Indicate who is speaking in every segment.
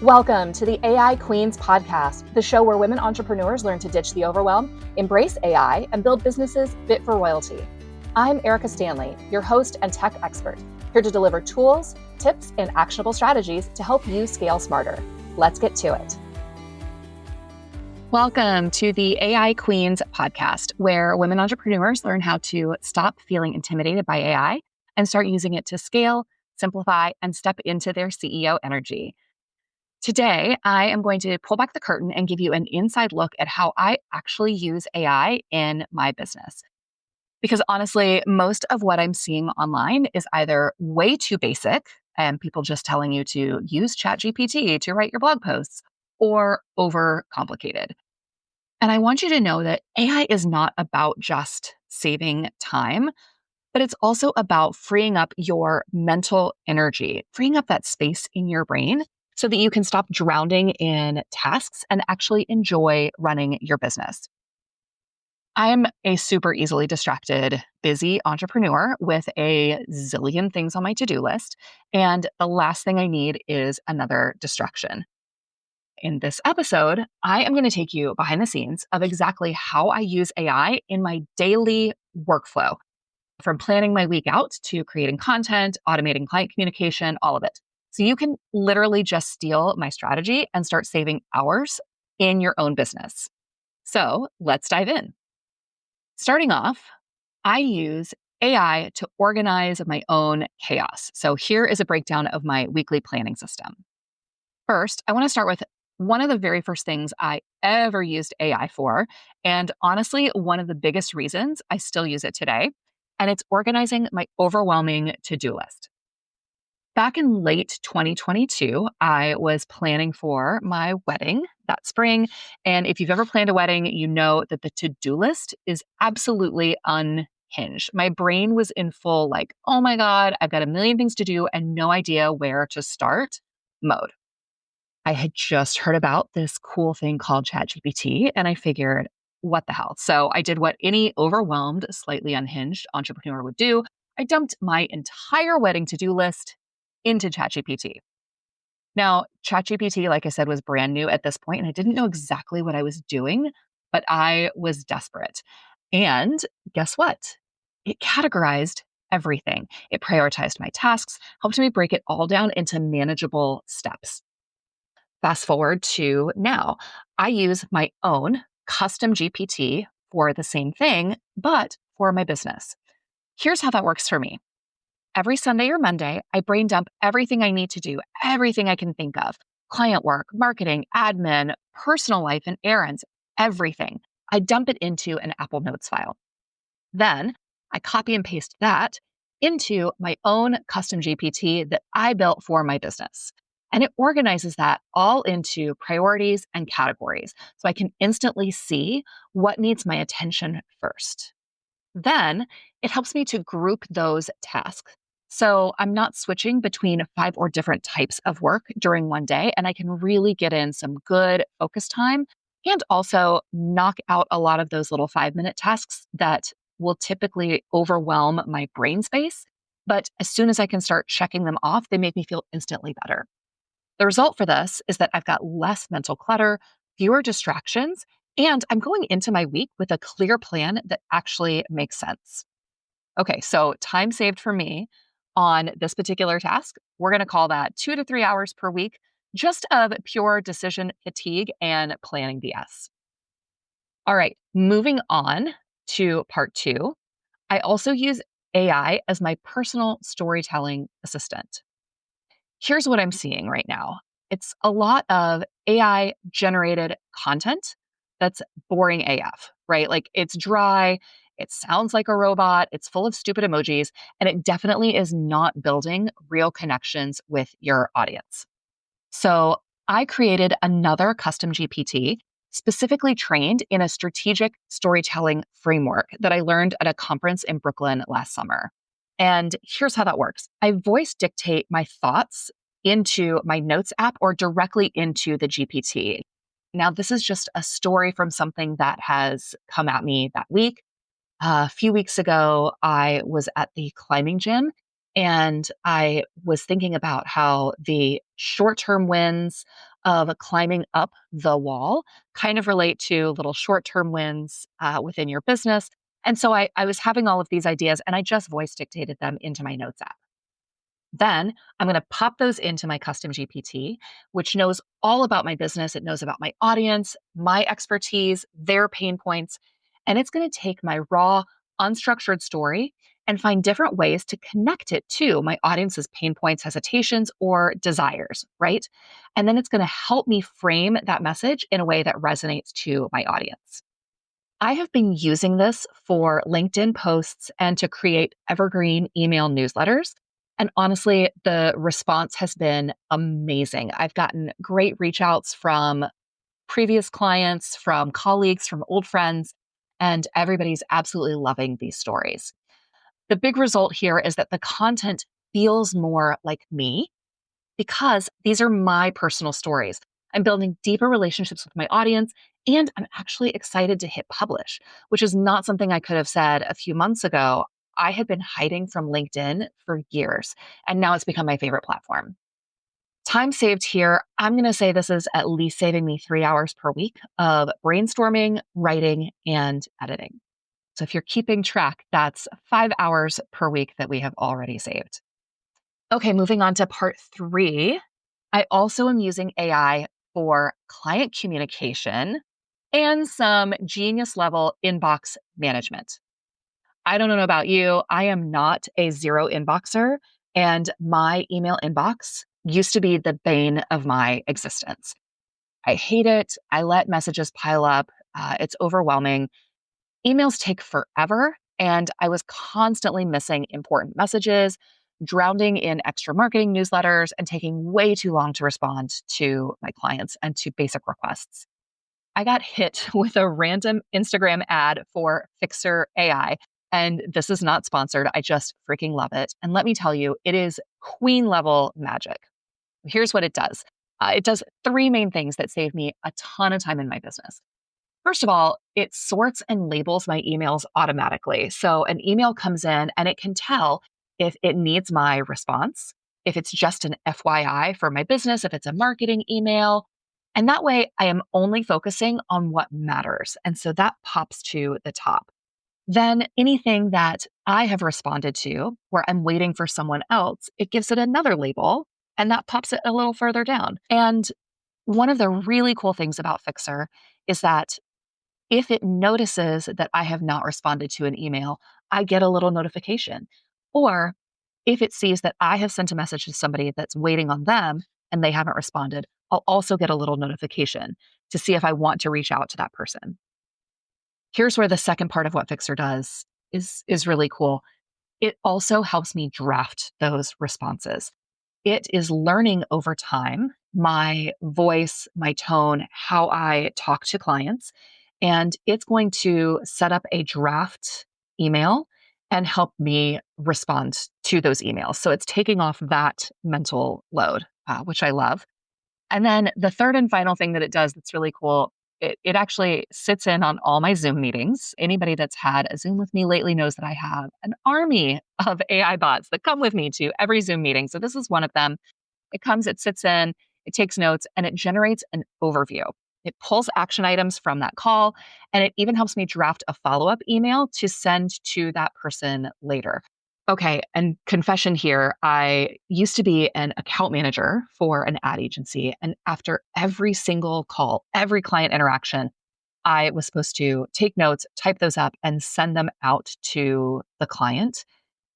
Speaker 1: Welcome to the AI Queens podcast, the show where women entrepreneurs learn to ditch the overwhelm, embrace AI, and build businesses fit for royalty. I'm Erika Stanley, your host and tech expert, here to deliver tools, tips, and actionable strategies to help you scale smarter. Let's get to it. Welcome to the AI Queens podcast, where women entrepreneurs learn how to stop feeling intimidated by AI and start using it to scale, simplify, and step into their CEO energy. Today, I am going to pull back the curtain and give you an inside look at how I actually use AI in my business. Because honestly, most of what I'm seeing online is either way too basic and people just telling you to use ChatGPT to write your blog posts, or overcomplicated. And I want you to know that AI is not about just saving time, but it's also about freeing up your mental energy, freeing up that space in your brain so that you can stop drowning in tasks and actually enjoy running your business. I'm a super easily distracted, busy entrepreneur with a zillion things on my to-do list, and the last thing I need is another distraction. In this episode, I am going to take you behind the scenes of exactly how I use AI in my daily workflow, from planning my week out to creating content, automating client communication, all of it. So you can literally just steal my strategy and start saving hours in your own business. So let's dive in. Starting off, I use AI to organize my own chaos. So here is a breakdown of my weekly planning system. First, I want to start with one of the very first things I ever used AI for, and honestly, one of the biggest reasons I still use it today, and it's organizing my overwhelming to-do list. Back in late 2022, I was planning for my wedding that spring. And if you've ever planned a wedding, you know that the to-do list is absolutely unhinged. My brain was in full, like, oh my God, I've got a million things to do and no idea where to start mode. I had just heard about this cool thing called ChatGPT, and I figured, what the hell? So I did what any overwhelmed, slightly unhinged entrepreneur would do. I dumped my entire wedding to-do list into ChatGPT. Now, ChatGPT, like I said, was brand new at this point, and I didn't know exactly what I was doing, but I was desperate. And guess what? It categorized everything. It prioritized my tasks, helped me break it all down into manageable steps. Fast forward to now, I use my own custom GPT for the same thing, but for my business. Here's how that works for me. Every Sunday or Monday, I brain dump everything I need to do, everything I can think of: client work, marketing, admin, personal life, and errands, everything. I dump it into an Apple Notes file. Then I copy and paste that into my own custom GPT that I built for my business. And it organizes that all into priorities and categories so I can instantly see what needs my attention first. Then it helps me to group those tasks. So I'm not switching between 5 or different types of work during one day, and I can really get in some good focus time and also knock out a lot of those little 5-minute tasks that will typically overwhelm my brain space. But as soon as I can start checking them off, they make me feel instantly better. The result for this is that I've got less mental clutter, fewer distractions, and I'm going into my week with a clear plan that actually makes sense. Okay, so time saved for me on this particular task, we're going to call that 2 to 3 hours per week, just of pure decision fatigue and planning BS. All right, moving on to part two. I also use AI as my personal storytelling assistant. Here's what I'm seeing right now. It's a lot of AI generated content that's boring AF, right? Like, it's dry, it sounds like a robot, it's full of stupid emojis, and it definitely is not building real connections with your audience. So I created another custom GPT specifically trained in a strategic storytelling framework that I learned at a conference in Brooklyn last summer. And here's how that works. I voice dictate my thoughts into my notes app or directly into the GPT. Now, this is just a story from something that has come at me that week. A few weeks ago, I was at the climbing gym and I was thinking about how the short term wins of climbing up the wall kind of relate to little short-term wins within your business. And so I was having all of these ideas and I just voice dictated them into my notes app. Then I'm going to pop those into my custom GPT, which knows all about my business. It knows about my audience, my expertise, their pain points. And it's going to take my raw, unstructured story and find different ways to connect it to my audience's pain points, hesitations, or desires, right? And then it's going to help me frame that message in a way that resonates to my audience. I have been using this for LinkedIn posts and to create evergreen email newsletters. And honestly, the response has been amazing. I've gotten great reach outs from previous clients, from colleagues, from old friends, and everybody's absolutely loving these stories. The big result here is that the content feels more like me because these are my personal stories. I'm building deeper relationships with my audience, and I'm actually excited to hit publish, which is not something I could have said a few months ago. I had been hiding from LinkedIn for years, and now it's become my favorite platform. Time saved here, I'm going to say this is at least saving me 3 hours per week of brainstorming, writing, and editing. So if you're keeping track, that's 5 hours per week that we have already saved. Okay, moving on to part three. I also am using AI for client communication and some genius level inbox management. I don't know about you. I am not a zero inboxer, and my email inbox used to be the bane of my existence. I hate it. I let messages pile up. It's overwhelming. Emails take forever, and I was constantly missing important messages, drowning in extra marketing newsletters, and taking way too long to respond to my clients and to basic requests. I got hit with a random Instagram ad for Fixer AI, and this is not sponsored. I just freaking love it. And let me tell you, it is queen level magic. Here's what it does. It does three main things that save me a ton of time in my business. First of all, it sorts and labels my emails automatically. So an email comes in and it can tell if it needs my response, if it's just an FYI for my business, if it's a marketing email. And that way I am only focusing on what matters. And so that pops to the top. Then anything that I have responded to where I'm waiting for someone else, it gives it another label and that pops it a little further down. And one of the really cool things about Fixer is that if it notices that I have not responded to an email, I get a little notification. Or if it sees that I have sent a message to somebody that's waiting on them and they haven't responded, I'll also get a little notification to see if I want to reach out to that person. Here's where the second part of what Fixer does is really cool. It also helps me draft those responses. It is learning over time my voice, my tone, how I talk to clients, and it's going to set up a draft email and help me respond to those emails. So it's taking off that mental load, which I love. And then the third and final thing that it does that's really cool, it actually sits in on all my Zoom meetings. Anybody that's had a Zoom with me lately knows that I have an army of AI bots that come with me to every Zoom meeting. So this is one of them. It comes, it sits in, it takes notes, and it generates an overview. It pulls action items from that call, and it even helps me draft a follow-up email to send to that person later. Okay, and confession here, I used to be an account manager for an ad agency, and after every single call, every client interaction, I was supposed to take notes, type those up, and send them out to the client.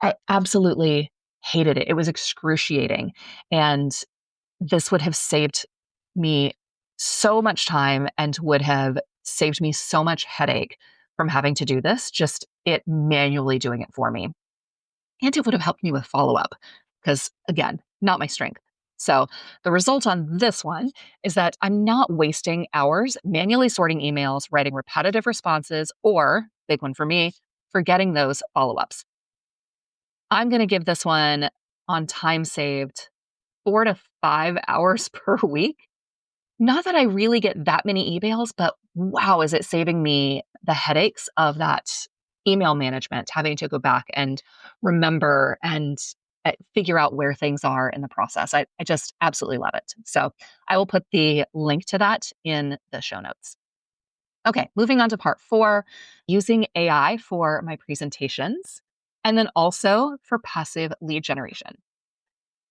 Speaker 1: I absolutely hated it. It was excruciating. And this would have saved me so much time and would have saved me so much headache from having to do this, just it manually doing it for me. And it would have helped me with follow up because, again, not my strength. So the result on this one is that I'm not wasting hours manually sorting emails, writing repetitive responses, or, big one for me, forgetting those follow ups. I'm going to give this one on time saved 4 to 5 hours per week. Not that I really get that many emails, but wow, is it saving me the headaches of that email management, having to go back and remember and figure out where things are in the process. I just absolutely love it. So I will put the link to that in the show notes. Okay, moving on to part 4, using AI for my presentations and then also for passive lead generation.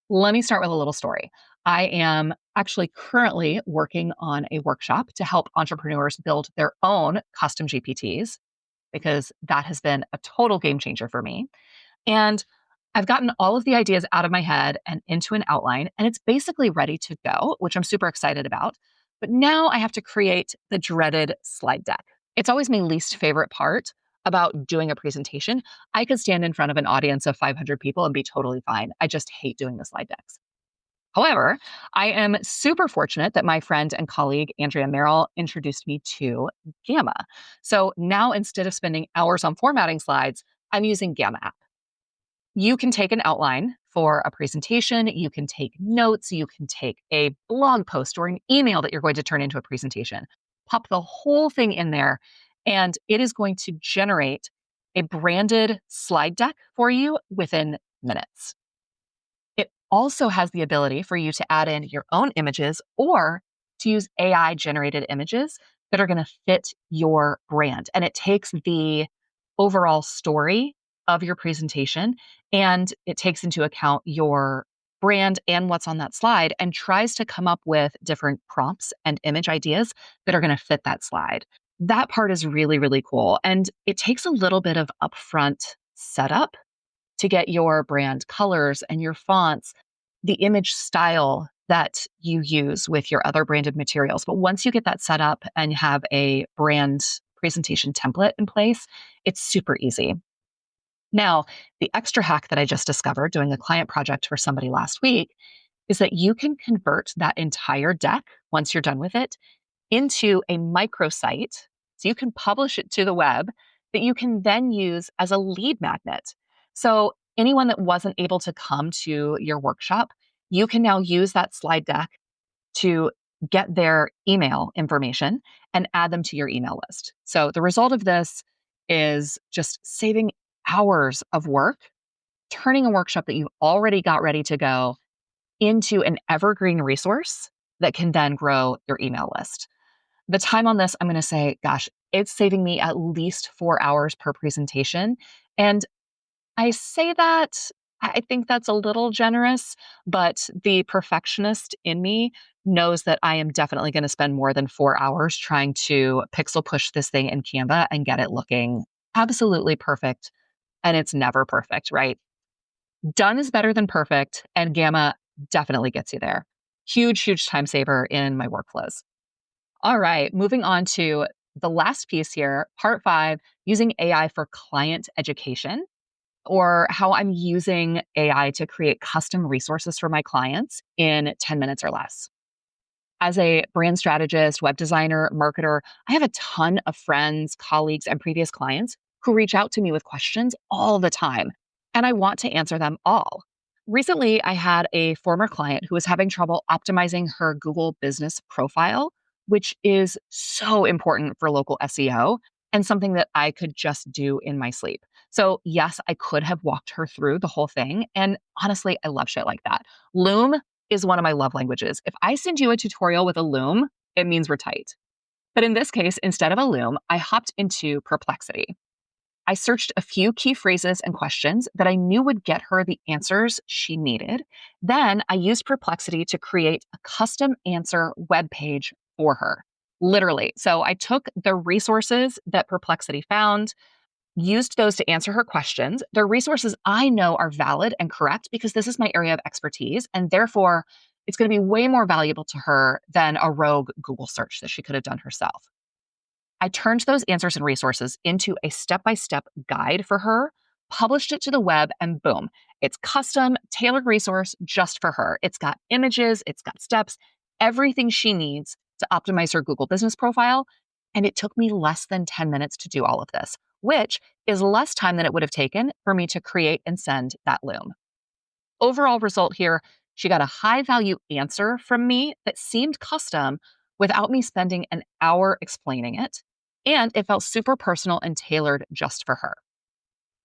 Speaker 1: Let me start with a little story. I am actually currently working on a workshop to help entrepreneurs build their own custom GPTs because that has been a total game changer for me. And I've gotten all of the ideas out of my head and into an outline, and it's basically ready to go, which I'm super excited about. But now I have to create the dreaded slide deck. It's always my least favorite part about doing a presentation. I could stand in front of an audience of 500 people and be totally fine. I just hate doing the slide decks. However, I am super fortunate that my friend and colleague, Andrea Merrill, introduced me to Gamma. So now instead of spending hours on formatting slides, I'm using Gamma app. You can take an outline for a presentation, you can take notes, you can take a blog post or an email that you're going to turn into a presentation. Pop the whole thing in there, and it is going to generate a branded slide deck for you within minutes. It also has the ability for you to add in your own images or to use AI generated images that are going to fit your brand. And it takes the overall story of your presentation and it takes into account your brand and what's on that slide and tries to come up with different prompts and image ideas that are going to fit that slide. That part is really, really cool. And it takes a little bit of upfront setup to get your brand colors and your fonts, the image style that you use with your other branded materials. But once you get that set up and have a brand presentation template in place, it's super easy. Now, the extra hack that I just discovered doing a client project for somebody last week is that you can convert that entire deck once you're done with it into a microsite. So you can publish it to the web that you can then use as a lead magnet. So anyone that wasn't able to come to your workshop, you can now use that slide deck to get their email information and add them to your email list. So the result of this is just saving hours of work, turning a workshop that you've already got ready to go into an evergreen resource that can then grow your email list. The time on this, I'm going to say, gosh, it's saving me at least 4 hours per presentation. And I say that, I think that's a little generous, but the perfectionist in me knows that I am definitely going to spend more than 4 hours trying to pixel push this thing in Canva and get it looking absolutely perfect. And it's never perfect, right? Done is better than perfect, and Gamma definitely gets you there. Huge, huge time saver in my workflows. All right, moving on to the last piece here, part 5, using AI for client education, or how I'm using AI to create custom resources for my clients in 10 minutes or less. As a brand strategist, web designer, marketer, I have a ton of friends, colleagues, and previous clients who reach out to me with questions all the time, and I want to answer them all. Recently, I had a former client who was having trouble optimizing her Google business profile, which is so important for local SEO and something that I could just do in my sleep. So, yes, I could have walked her through the whole thing. And honestly, I love shit like that. Loom is one of my love languages. If I send you a tutorial with a Loom, it means we're tight. But in this case, instead of a Loom, I hopped into Perplexity. I searched a few key phrases and questions that I knew would get her the answers she needed. Then I used Perplexity to create a custom answer web page for her. Literally. So I took the resources that Perplexity found, used those to answer her questions. They're resources I know are valid and correct because this is my area of expertise. And therefore, it's going to be way more valuable to her than a rogue Google search that she could have done herself. I turned those answers and resources into a step-by-step guide for her, published it to the web, and boom, it's custom, tailored resource just for her. It's got images, it's got steps, everything she needs to optimize her Google business profile. And it took me less than 10 minutes to do all of this, which is less time than it would have taken for me to create and send that Loom. Overall result here, she got a high value answer from me that seemed custom without me spending an hour explaining it. And it felt super personal and tailored just for her.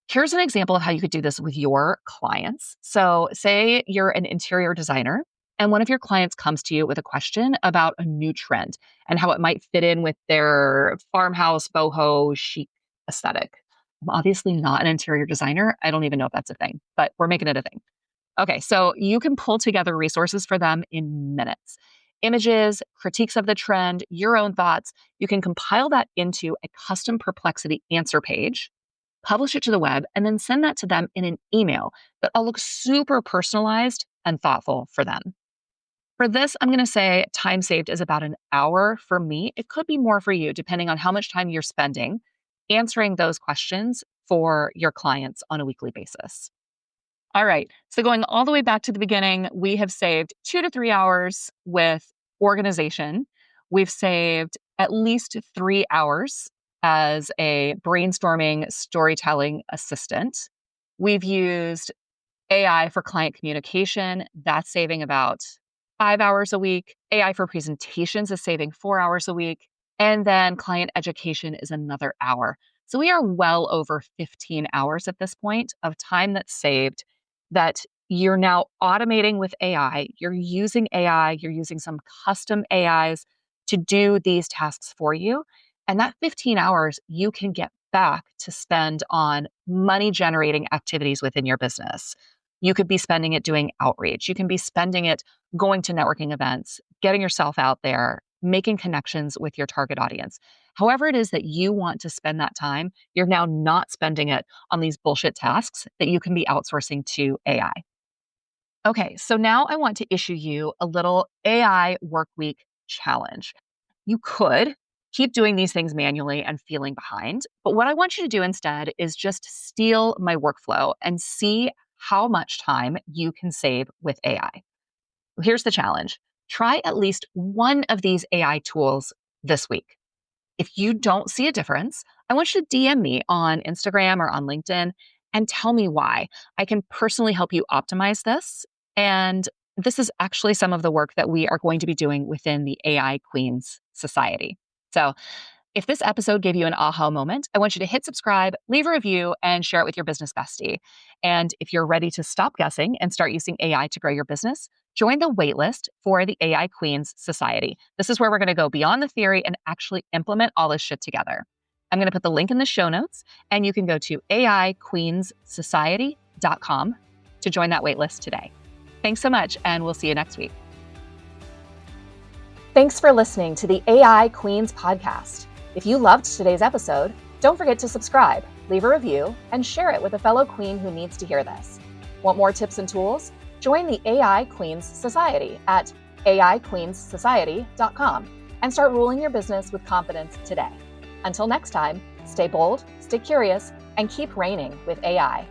Speaker 1: Here's an example of how you could do this with your clients. So, say you're an interior designer and one of your clients comes to you with a question about a new trend and how it might fit in with their farmhouse boho chic aesthetic. I'm obviously not an interior designer. I don't even know if that's a thing, but we're making it a thing. Okay, so you can pull together resources for them in minutes. Images, critiques of the trend, your own thoughts. You can compile that into a custom perplexity answer page, publish it to the web, and then send that to them in an email that all looks super personalized and thoughtful for them. For this, I'm going to say time saved is about an hour for me. It could be more for you, depending on how much time you're spending answering those questions for your clients on a weekly basis. All right. So going all the way back to the beginning, we have saved 2 to 3 hours with organization. We've saved at least 3 hours as a brainstorming storytelling assistant. We've used AI for client communication. That's saving about 5 hours a week. AI for presentations is saving 4 hours a week. And then client education is another hour. So we are well over 15 hours at this point of time that's saved that you're now automating with AI. You're using AI, you're using some custom AIs to do these tasks for you. And that 15 hours you can get back to spend on money generating activities within your business. You could be spending it doing outreach. You can be spending it going to networking events, getting yourself out there, making connections with your target audience. However it is that you want to spend that time, you're now not spending it on these bullshit tasks that you can be outsourcing to AI. Okay, so now I want to issue you a little AI workweek challenge. You could keep doing these things manually and feeling behind, but what I want you to do instead is just steal my workflow and see how much time you can save with AI. Here's the challenge. Try at least one of these AI tools this week. If you don't see a difference, I want you to DM me on Instagram or on LinkedIn and tell me why. I can personally help you optimize this. And this is actually some of the work that we are going to be doing within the AI Queens Society. So if this episode gave you an aha moment, I want you to hit subscribe, leave a review, and share it with your business bestie. And if you're ready to stop guessing and start using AI to grow your business, join the waitlist for the AI Queens Society. This is where we're going to go beyond the theory and actually implement all this shit together. I'm going to put the link in the show notes, and you can go to aiqueensociety.com to join that waitlist today. Thanks so much, and we'll see you next week. Thanks for listening to the AI Queens podcast. If you loved today's episode, don't forget to subscribe, leave a review, and share it with a fellow queen who needs to hear this. Want more tips and tools? Join the AI Queens Society at aiqueensociety.com and start ruling your business with confidence today. Until next time, stay bold, stay curious, and keep reigning with AI.